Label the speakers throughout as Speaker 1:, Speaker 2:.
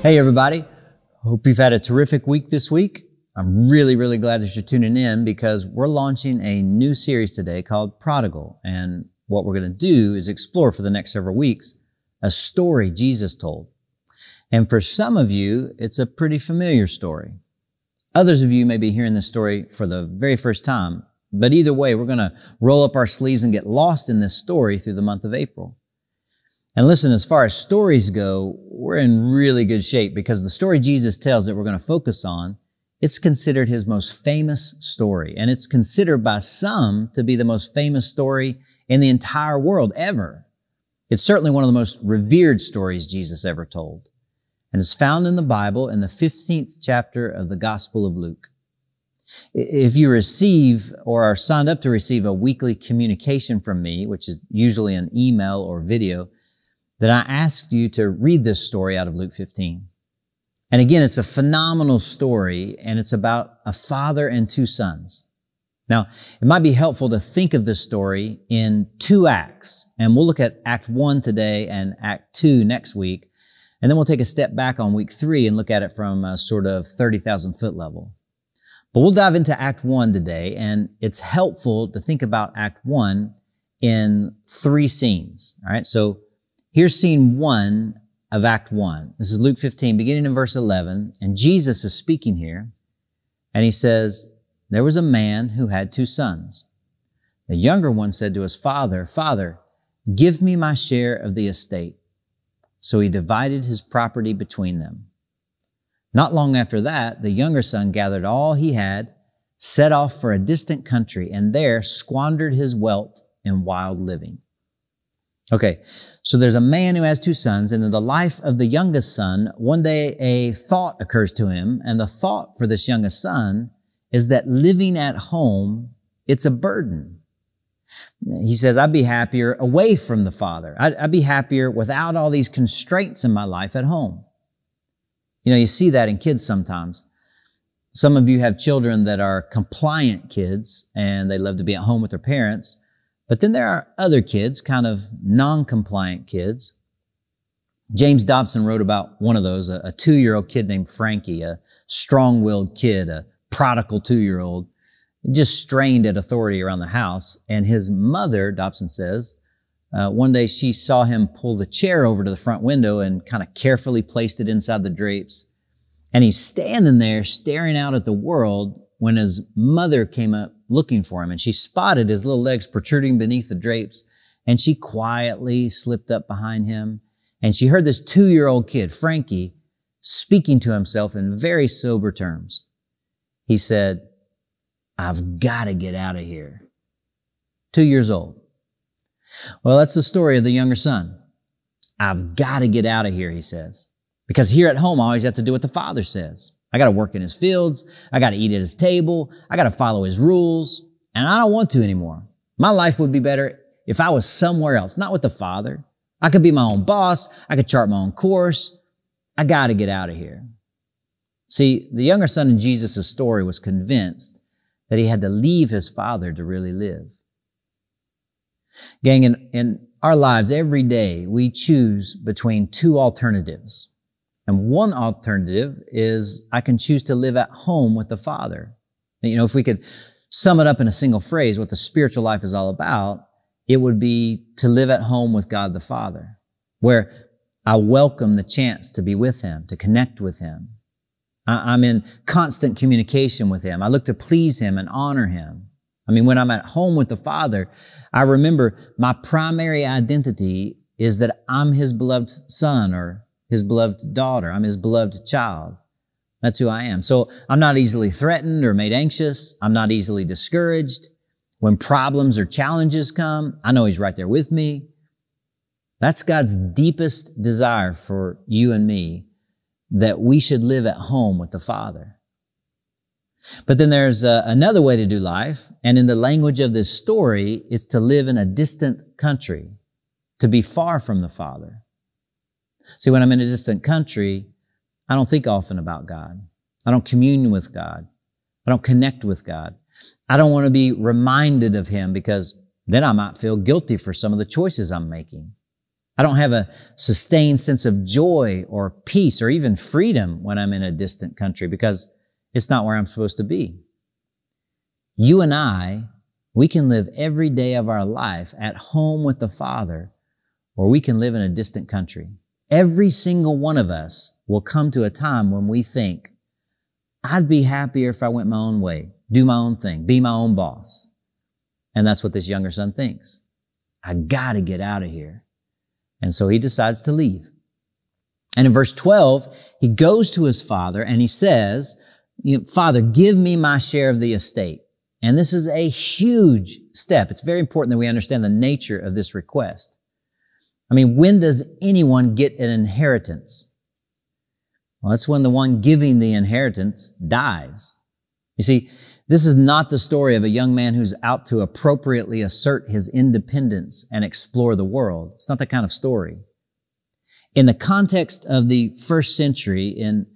Speaker 1: Hey everybody, hope you've had a terrific week this week. I'm really glad that you're tuning in because we're launching a new series today called Prodigal. And what we're going to do is explore for the next several weeks a story Jesus told. And for some of you, it's a pretty familiar story. Others of you may be hearing this story for the very first time, but either way, we're going to roll up our sleeves and get lost in this story through the month of April. And listen, as far as stories go, we're in really good shape because the story Jesus tells that we're going to focus on, it's considered his most famous story. And it's considered by some to be the most famous story in the entire world ever. It's certainly one of the most revered stories Jesus ever told. And it's found in the Bible in the 15th chapter of the Gospel of Luke. If you receive or are signed up to receive a weekly communication from me, which is usually an email or video, then I asked you to read this story out of Luke 15. And again, it's a phenomenal story, and it's about a father and two sons. Now, it might be helpful to think of this story in two acts, and we'll look at Act 1 today and Act 2 next week, and then we'll take a step back on week 3 and look at it from a sort of 30,000 foot level. But we'll dive into Act 1 today, and it's helpful to think about Act 1 in 3 scenes. All right, so here's scene 1 of Act 1. This is Luke 15, beginning in verse 11, and Jesus is speaking here, and he says, "There was a man who had 2 sons. The younger one said to his father, 'Father, give me my share of the estate.' So he divided his property between them. Not long after that, the younger son gathered all he had, set off for a distant country, and there squandered his wealth in wild living." Okay, so there's a man who has 2 sons, and in the life of the youngest son, one day a thought occurs to him, and the thought for this youngest son is that living at home, it's a burden. He says, "I'd be happier away from the father. I'd be happier without all these constraints in my life at home." You know, you see that in kids sometimes. Some of you have children that are compliant kids, and they love to be at home with their parents. But then there are other kids, kind of non-compliant kids. James Dobson wrote about one of those, a 2-year-old kid named Frankie, a strong-willed kid, a prodigal 2-year-old, just strained at authority around the house. And his mother, Dobson says, one day she saw him pull the chair over to the front window and kind of carefully placed it inside the drapes. And he's standing there staring out at the world when his mother came up looking for him, and she spotted his little legs protruding beneath the drapes, and she quietly slipped up behind him, and she heard this 2-year-old kid, Frankie, speaking to himself in very sober terms. He said, "I've got to get out of here." 2 years old. Well, that's the story of the younger son. "I've got to get out of here," he says, "because here at home I always have to do what the father says. I got to work in his fields. I got to eat at his table. I got to follow his rules. And I don't want to anymore. My life would be better if I was somewhere else, not with the Father. I could be my own boss. I could chart my own course. I got to get out of here." See, the younger son in Jesus' story was convinced that he had to leave his father to really live. Gang, in our lives every day, we choose between 2 alternatives. And one alternative is I can choose to live at home with the Father. You know, if we could sum it up in a single phrase, what the spiritual life is all about, it would be to live at home with God the Father, where I welcome the chance to be with Him, to connect with Him. I'm in constant communication with Him. I look to please Him and honor Him. I mean, when I'm at home with the Father, I remember my primary identity is that I'm His beloved son or His beloved daughter. I'm His beloved child. That's who I am. So I'm not easily threatened or made anxious. I'm not easily discouraged. When problems or challenges come, I know He's right there with me. That's God's deepest desire for you and me, that we should live at home with the Father. But then there's another way to do life. And in the language of this story, it's to live in a distant country, to be far from the Father. See, when I'm in a distant country, I don't think often about God. I don't commune with God. I don't connect with God. I don't want to be reminded of Him because then I might feel guilty for some of the choices I'm making. I don't have a sustained sense of joy or peace or even freedom when I'm in a distant country because it's not where I'm supposed to be. You and I, we can live every day of our life at home with the Father, or we can live in a distant country. Every single one of us will come to a time when we think, I'd be happier if I went my own way, do my own thing, be my own boss. And that's what this younger son thinks. I gotta get out of here. And so he decides to leave. And in verse 12, he goes to his father and he says, Father, give me my share of the estate. And this is a huge step. It's very important that we understand the nature of this request. I mean, when does anyone get an inheritance? Well, it's when the one giving the inheritance dies. You see, this is not the story of a young man who's out to appropriately assert his independence and explore the world. It's not that kind of story. In the context of the first century, in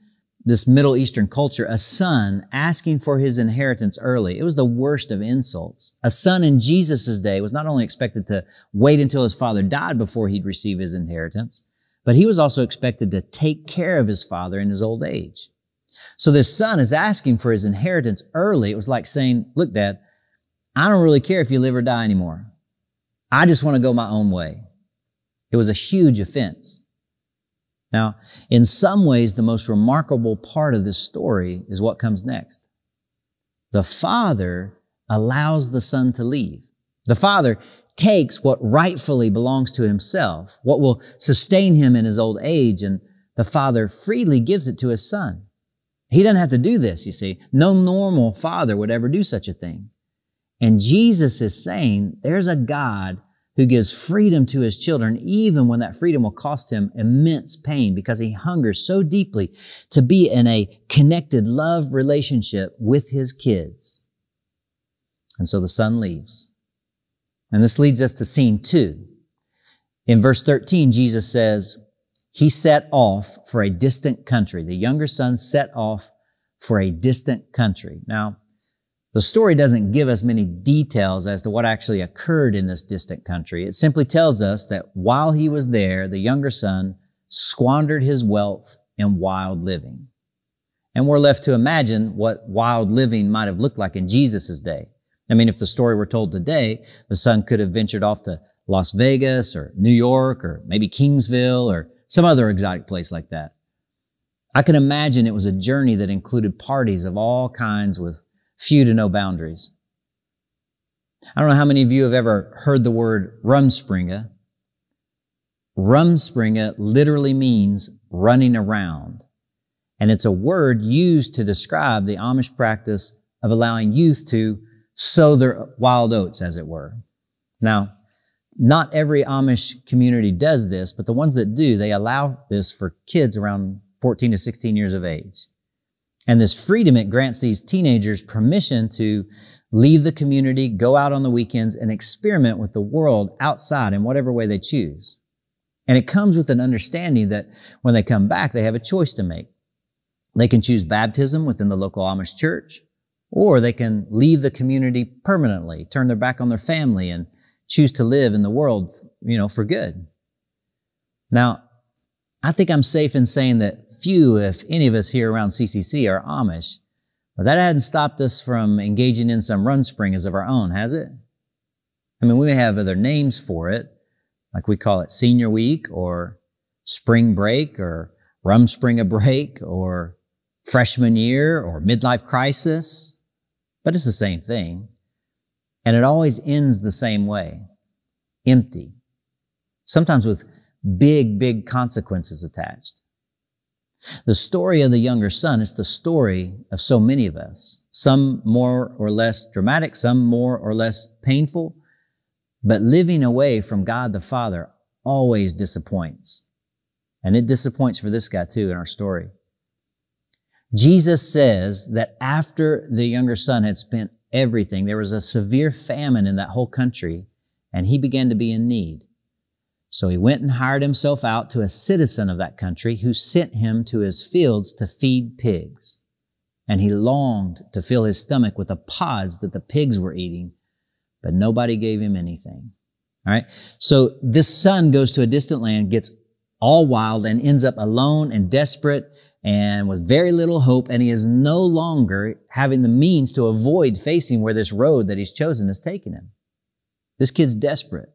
Speaker 1: this Middle Eastern culture, a son asking for his inheritance early, it was the worst of insults. A son in Jesus' day was not only expected to wait until his father died before he'd receive his inheritance, but he was also expected to take care of his father in his old age. So this son is asking for his inheritance early. It was like saying, look, Dad, I don't really care if you live or die anymore. I just want to go my own way. It was a huge offense. Now, in some ways, the most remarkable part of this story is what comes next. The father allows the son to leave. The father takes what rightfully belongs to himself, what will sustain him in his old age, and the father freely gives it to his son. He doesn't have to do this, you see. No normal father would ever do such a thing. And Jesus is saying there's a God who gives freedom to his children, even when that freedom will cost him immense pain, because he hungers so deeply to be in a connected love relationship with his kids. And so the son leaves. And this leads us to scene 2. In verse 13, Jesus says, he set off for a distant country. The younger son set off for a distant country. Now, the story doesn't give us many details as to what actually occurred in this distant country. It simply tells us that while he was there, the younger son squandered his wealth in wild living. And we're left to imagine what wild living might have looked like in Jesus' day. I mean, if the story were told today, the son could have ventured off to Las Vegas or New York or maybe Kingsville or some other exotic place like that. I can imagine it was a journey that included parties of all kinds with few to no boundaries. I don't know how many of you have ever heard the word rumspringa. Rumspringa literally means running around. And it's a word used to describe the Amish practice of allowing youth to sow their wild oats, as it were. Now, not every Amish community does this, but the ones that do, they allow this for kids around 14 to 16 years of age. And this freedom, it grants these teenagers permission to leave the community, go out on the weekends, and experiment with the world outside in whatever way they choose. And it comes with an understanding that when they come back, they have a choice to make. They can choose baptism within the local Amish church, or they can leave the community permanently, turn their back on their family, and choose to live in the world, for good. Now, I think I'm safe in saying that few, if any of us here around CCC are Amish, but that hadn't stopped us from engaging in some rumspringas of our own, has it? I mean, we may have other names for it, like we call it Senior Week or Spring Break or Rumspringa Break or Freshman Year or Midlife Crisis, but it's the same thing. And it always ends the same way, empty, sometimes with big consequences attached. The story of the younger son is the story of so many of us, some more or less dramatic, some more or less painful, but living away from God the Father always disappoints. And it disappoints for this guy too in our story. Jesus says that after the younger son had spent everything, there was a severe famine in that whole country, and he began to be in need. So he went and hired himself out to a citizen of that country who sent him to his fields to feed pigs. And he longed to fill his stomach with the pods that the pigs were eating, but nobody gave him anything. All right. So this son goes to a distant land, gets all wild, and ends up alone and desperate and with very little hope. And he is no longer having the means to avoid facing where this road that he's chosen is taking him. This kid's desperate.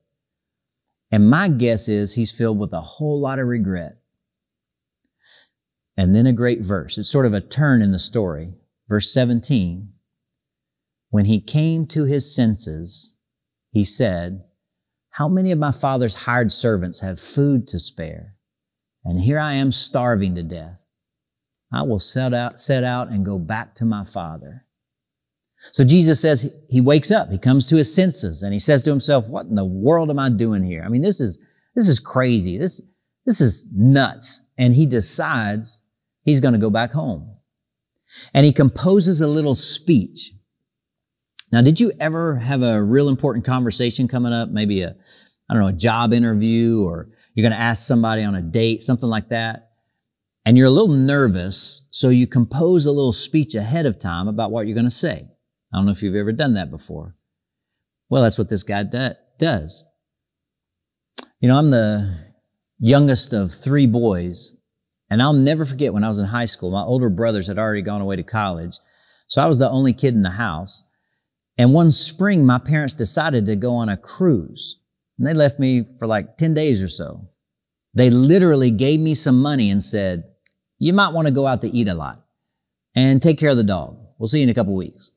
Speaker 1: And my guess is he's filled with a whole lot of regret. And then a great verse. It's sort of a turn in the story. Verse 17. When he came to his senses, he said, how many of my father's hired servants have food to spare? And here I am starving to death. I will set out and go back to my father. So Jesus says he wakes up, he comes to his senses, and he says to himself, what in the world am I doing here? I mean, this is crazy. This is nuts. And he decides he's going to go back home. And he composes a little speech. Now, did you ever have a real important conversation coming up? Maybe a job interview, or you're going to ask somebody on a date, something like that. And you're a little nervous, so you compose a little speech ahead of time about what you're going to say. I don't know if you've ever done that before. Well, that's what this guy does. You know, I'm the youngest of 3 boys, and I'll never forget when I was in high school, my older brothers had already gone away to college, so I was the only kid in the house. And one spring, my parents decided to go on a cruise, and they left me for like 10 days or so. They literally gave me some money and said, you might want to go out to eat a lot and take care of the dog. We'll see you in a couple weeks.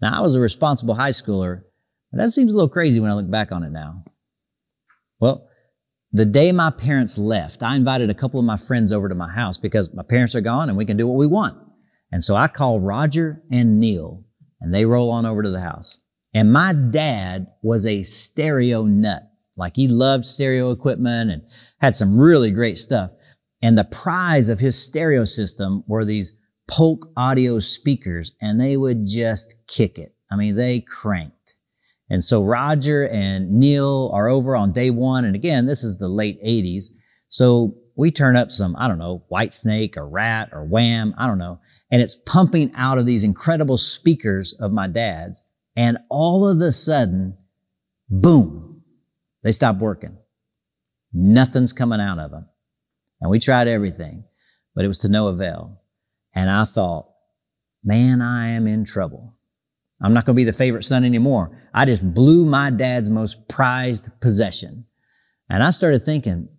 Speaker 1: Now, I was a responsible high schooler, but that seems a little crazy when I look back on it now. Well, the day my parents left, I invited a couple of my friends over to my house because my parents are gone and we can do what we want. And so I called Roger and Neil, and they roll on over to the house. And my dad was a stereo nut. Like, he loved stereo equipment and had some really great stuff. And the prize of his stereo system were these Polk audio speakers, and they would just kick it. I mean, they cranked. And so Roger and Neil are over on day one. And again, this is the late 80s. So we turn up some, Whitesnake or Rat or Wham, and it's pumping out of these incredible speakers of my dad's. And all of a sudden, boom, they stop working. Nothing's coming out of them. And we tried everything, but it was to no avail. And I thought, man, I am in trouble. I'm not going to be the favorite son anymore. I just blew my dad's most prized possession. And I started thinking,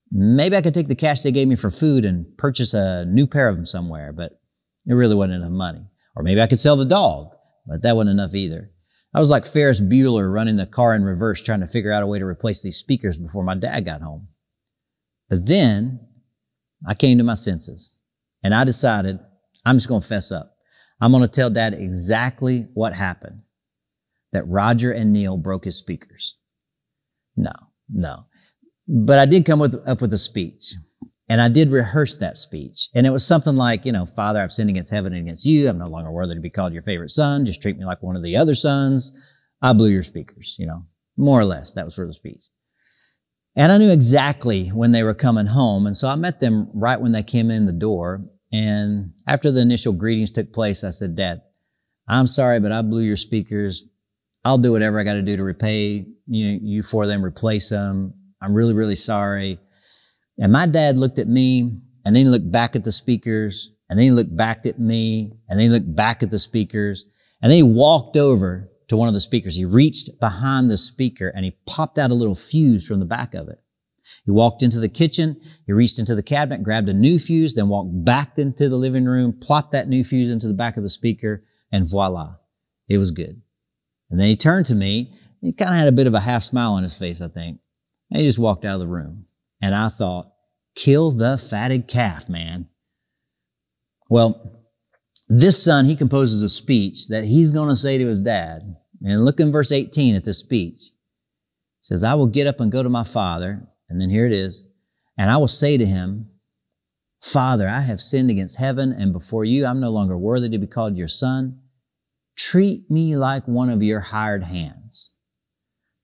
Speaker 1: maybe I could take the cash they gave me for food and purchase a new pair of them somewhere, but it really wasn't enough money. Or maybe I could sell the dog, but that wasn't enough either. I was like Ferris Bueller running the car in reverse, trying to figure out a way to replace these speakers before my dad got home. But then I came to my senses, and I decided I'm just going to fess up. I'm going to tell Dad exactly what happened, that Roger and Neil broke his speakers. No. But I did come up with a speech, and I did rehearse that speech. And it was something like, Father, I've sinned against heaven and against you. I'm no longer worthy to be called your favorite son. Just treat me like one of the other sons. I blew your speakers, more or less. That was sort of the speech. And I knew exactly when they were coming home. And so I met them right when they came in the door. And after the initial greetings took place, I said, Dad, I'm sorry, but I blew your speakers. I'll do whatever I got to do to repay you for them, replace them. I'm really, really sorry. And my dad looked at me, and then he looked back at the speakers, and then he looked back at me, and then he looked back at the speakers, and then he walked over to one of the speakers. He reached behind the speaker, and he popped out a little fuse from the back of it. He walked into the kitchen, he reached into the cabinet, grabbed a new fuse, then walked back into the living room, plopped that new fuse into the back of the speaker, and voila, it was good. And then he turned to me, he kind of had a bit of a half smile on his face, I think. And he just walked out of the room. And I thought, kill the fatted calf, man. Well, this son, he composes a speech that he's going to say to his dad. And look in verse 18 at this speech. It says, I will get up and go to my father. And then here it is. And I will say to him, Father, I have sinned against heaven and before you. I'm no longer worthy to be called your son. Treat me like one of your hired hands.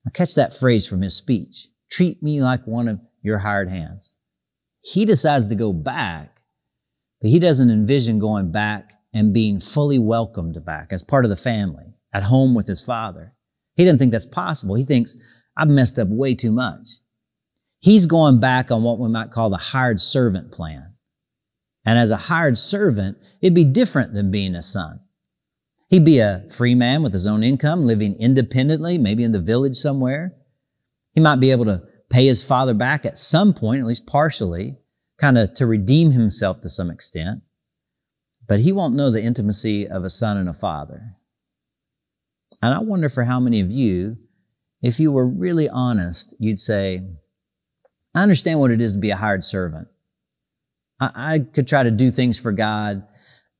Speaker 1: Now catch that phrase from his speech. Treat me like one of your hired hands. He decides to go back, but he doesn't envision going back and being fully welcomed back as part of the family, at home with his father. He doesn't think that's possible. He thinks, I've messed up way too much. He's going back on what we might call the hired servant plan. And as a hired servant, it'd be different than being a son. He'd be a free man with his own income, living independently, maybe in the village somewhere. He might be able to pay his father back at some point, at least partially, kind of to redeem himself to some extent. But he won't know the intimacy of a son and a father. And I wonder for how many of you, if you were really honest, you'd say, I understand what it is to be a hired servant. I could try to do things for God,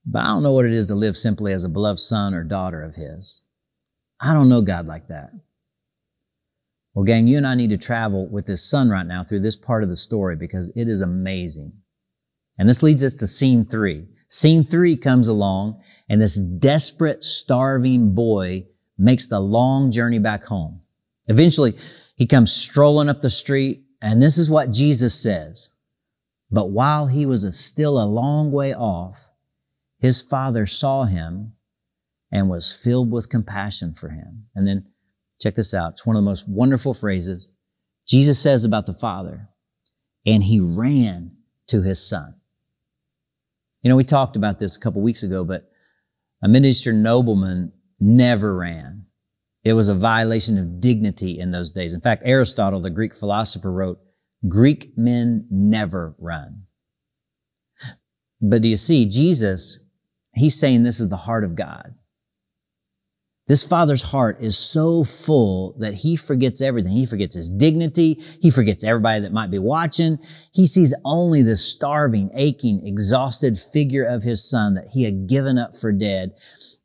Speaker 1: but I don't know what it is to live simply as a beloved son or daughter of His. I don't know God like that. Well, gang, you and I need to travel with this son right now through this part of the story because it is amazing. And this leads us to scene 3. Scene 3 comes along, and this desperate, starving boy makes the long journey back home. Eventually, he comes strolling up the street, and this is what Jesus says. But while he was still a long way off, his father saw him and was filled with compassion for him. And then check this out. It's one of the most wonderful phrases. Jesus says about the father, and he ran to his son. You know, we talked about this a couple weeks ago, but a Middle-Eastern nobleman never ran. It was a violation of dignity in those days. In fact, Aristotle, the Greek philosopher, wrote, Greek men never run. But do you see, Jesus, he's saying this is the heart of God. This father's heart is so full that he forgets everything. He forgets his dignity. He forgets everybody that might be watching. He sees only the starving, aching, exhausted figure of his son that he had given up for dead.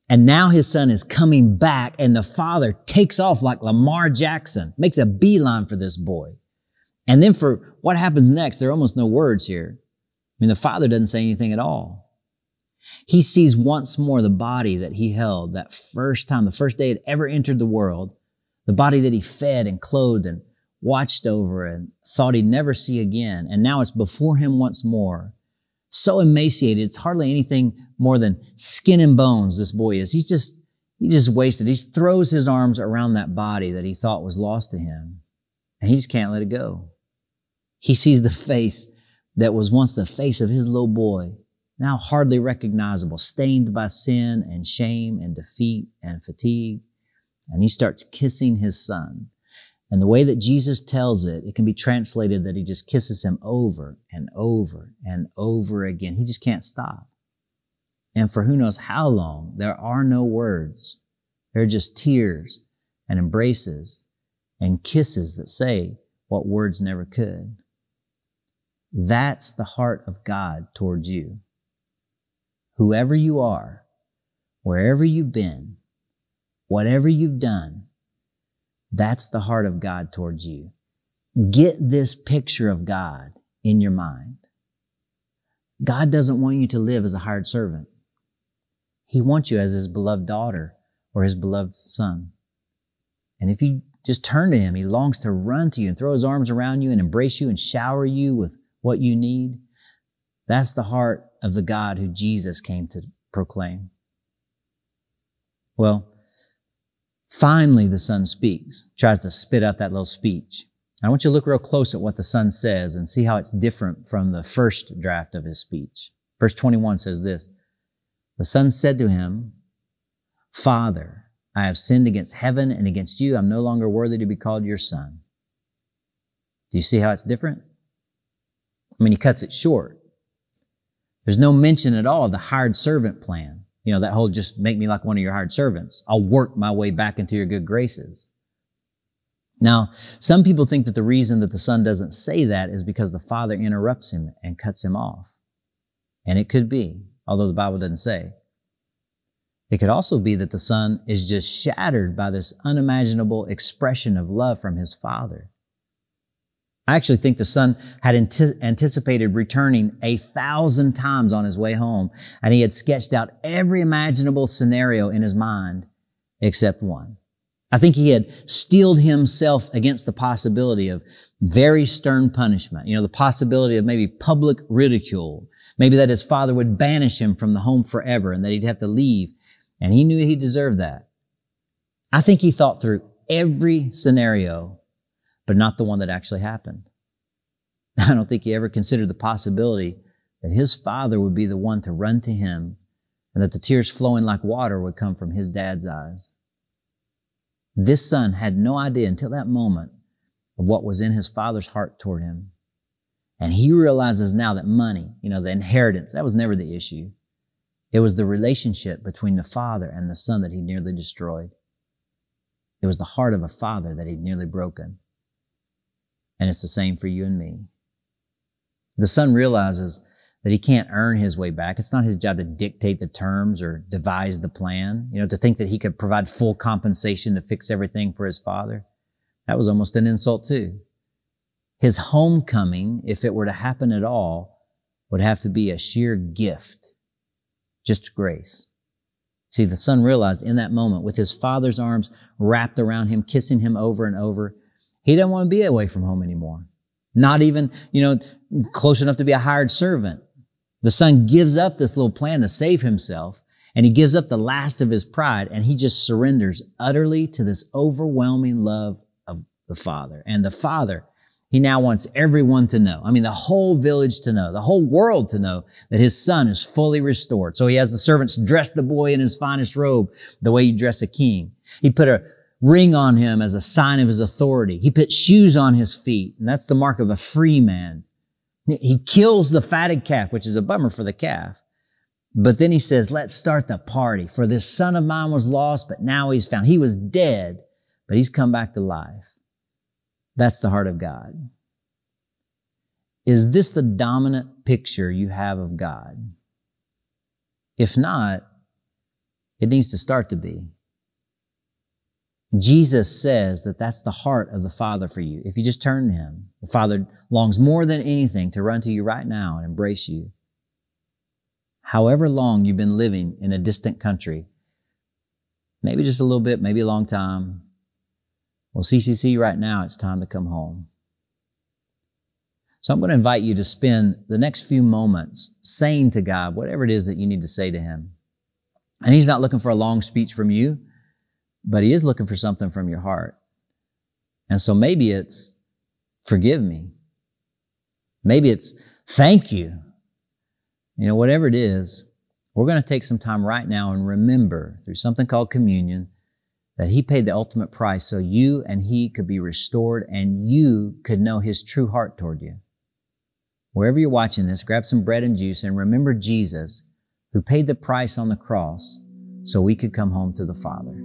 Speaker 1: And now his son is coming back, and the father takes off like Lamar Jackson, makes a beeline for this boy. And then for what happens next, there are almost no words here. I mean, the father doesn't say anything at all. He sees once more the body that he held that first time, the first day it ever entered the world, the body that he fed and clothed and watched over and thought he'd never see again. And now it's before him once more. So emaciated, it's hardly anything more than skin and bones, this boy is. He's just wasted. He throws his arms around that body that he thought was lost to him, and he just can't let it go. He sees the face that was once the face of his little boy, now hardly recognizable, stained by sin and shame and defeat and fatigue. And he starts kissing his son. And the way that Jesus tells it, it can be translated that he just kisses him over and over and over again. He just can't stop. And for who knows how long, there are no words. There are just tears and embraces and kisses that say what words never could. That's the heart of God towards you. Whoever you are, wherever you've been, whatever you've done, that's the heart of God towards you. Get this picture of God in your mind. God doesn't want you to live as a hired servant. He wants you as His beloved daughter or His beloved son. And if you just turn to Him, He longs to run to you and throw His arms around you and embrace you and shower you with what you need. That's the heart of the God who Jesus came to proclaim. Well, finally the son speaks, tries to spit out that little speech. I want you to look real close at what the son says and see how it's different from the first draft of his speech. Verse 21 says this, the son said to him, Father, I have sinned against heaven and against you. I'm no longer worthy to be called your son. Do you see how it's different? I mean, he cuts it short. There's no mention at all of the hired servant plan. You know, that whole just make me like one of your hired servants. I'll work my way back into your good graces. Now, some people think that the reason that the son doesn't say that is because the father interrupts him and cuts him off. And it could be, although the Bible doesn't say. It could also be that the son is just shattered by this unimaginable expression of love from his father. I actually think the son had anticipated returning 1,000 times on his way home, and he had sketched out every imaginable scenario in his mind except one. I think he had steeled himself against the possibility of very stern punishment, the possibility of maybe public ridicule, maybe that his father would banish him from the home forever and that he'd have to leave, and he knew he deserved that. I think he thought through every scenario but not the one that actually happened. I don't think he ever considered the possibility that his father would be the one to run to him and that the tears flowing like water would come from his dad's eyes. This son had no idea until that moment of what was in his father's heart toward him. And he realizes now that money, the inheritance, that was never the issue. It was the relationship between the father and the son that he nearly destroyed. It was the heart of a father that he'd nearly broken. And it's the same for you and me. The son realizes that he can't earn his way back. It's not his job to dictate the terms or devise the plan, to think that he could provide full compensation to fix everything for his father. That was almost an insult too. His homecoming, if it were to happen at all, would have to be a sheer gift, just grace. See, the son realized in that moment, with his father's arms wrapped around him, kissing him over and over, he didn't want to be away from home anymore. Not even, close enough to be a hired servant. The son gives up this little plan to save himself, and he gives up the last of his pride, and he just surrenders utterly to this overwhelming love of the father. And the father, he now wants everyone to know. The whole village to know, the whole world to know that his son is fully restored. So he has the servants dress the boy in his finest robe, the way you dress a king. He put a ring on him as a sign of his authority. He put shoes on his feet, and that's the mark of a free man. He kills the fatted calf, which is a bummer for the calf. But then he says, let's start the party. For this son of mine was lost, but now he's found. He was dead, but he's come back to life. That's the heart of God. Is this the dominant picture you have of God? If not, it needs to start to be. Jesus says that that's the heart of the Father for you. If you just turn to him, the Father longs more than anything to run to you right now and embrace you. However long you've been living in a distant country, maybe just a little bit, maybe a long time, well, CCC, right now, it's time to come home. So I'm going to invite you to spend the next few moments saying to God whatever it is that you need to say to him. And he's not looking for a long speech from you, but he is looking for something from your heart. And so maybe it's forgive me. Maybe it's thank you. Whatever it is, we're going to take some time right now and remember through something called communion that he paid the ultimate price so you and he could be restored and you could know his true heart toward you. Wherever you're watching this, grab some bread and juice and remember Jesus who paid the price on the cross so we could come home to the Father.